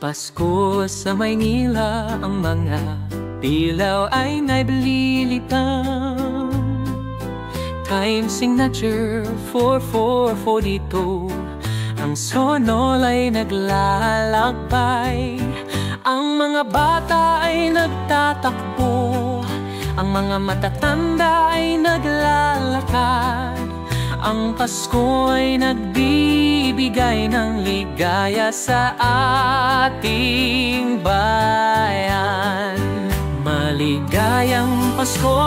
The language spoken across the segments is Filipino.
Pasko sa Maynila, ang mga dilaw ay naiblilitang. Time signature 4442, ang sonol ay naglalakbay. Ang mga bata ay nagtatakbo, ang mga matatanda ay naglalakad. Ang Pasko ay nagbibigay ng ligaya sa ating bayan. Maligayang Pasko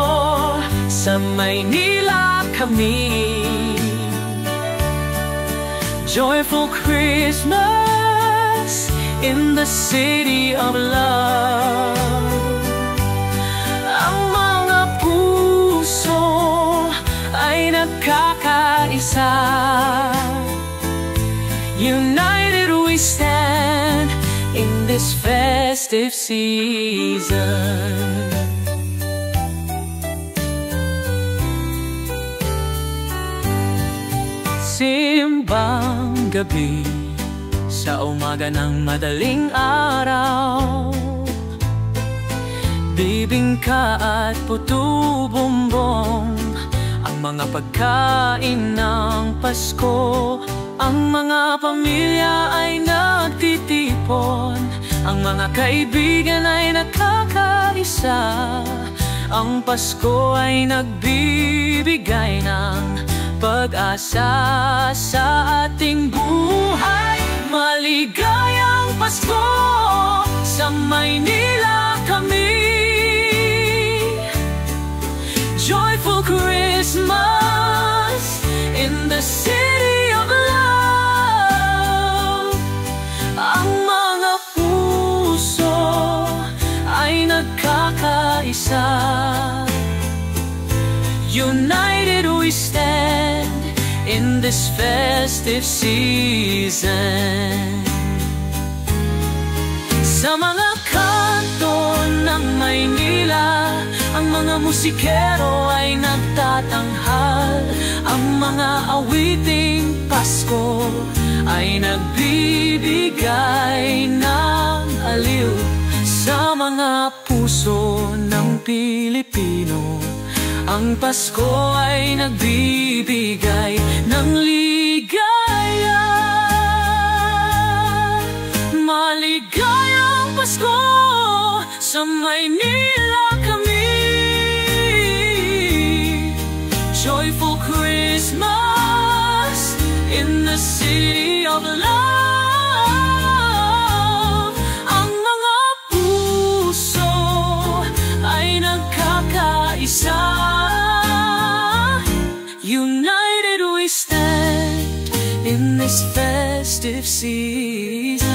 sa Maynila kami. Joyful Christmas in the city of love. Ang mga puso ay nagkakaisa. United we stand in this festive season. Simbang gabi sa umaga ng madaling araw, bibingka at puto bumbong, ang mga pagkain ng Pasko. Ang mga pamilya ay nagtitipon, ang mga kaibigan ay nakakaisa. Ang Pasko ay nagbibigay ng pag-asa sa ating buhay. Maligayang Pasko sa Maynila kami. Joyful Christmas in the city of love. Ang mga puso ay nagkakaisa. United we stand in this festive season. Sa mga kanto ng Maynila, ang mga musikero ay nagtatanghal. Ang mga awiting Pasko ay nagbibigay ng aliw sa mga puso ng Pilipino. Ang Pasko ay nagbibigay ng ligaya. Maligayang Pasko sa Maynila kami. Joyful Christmas in the city of love. Ang mga puso ay nagkakaisa. United we stand in this festive season.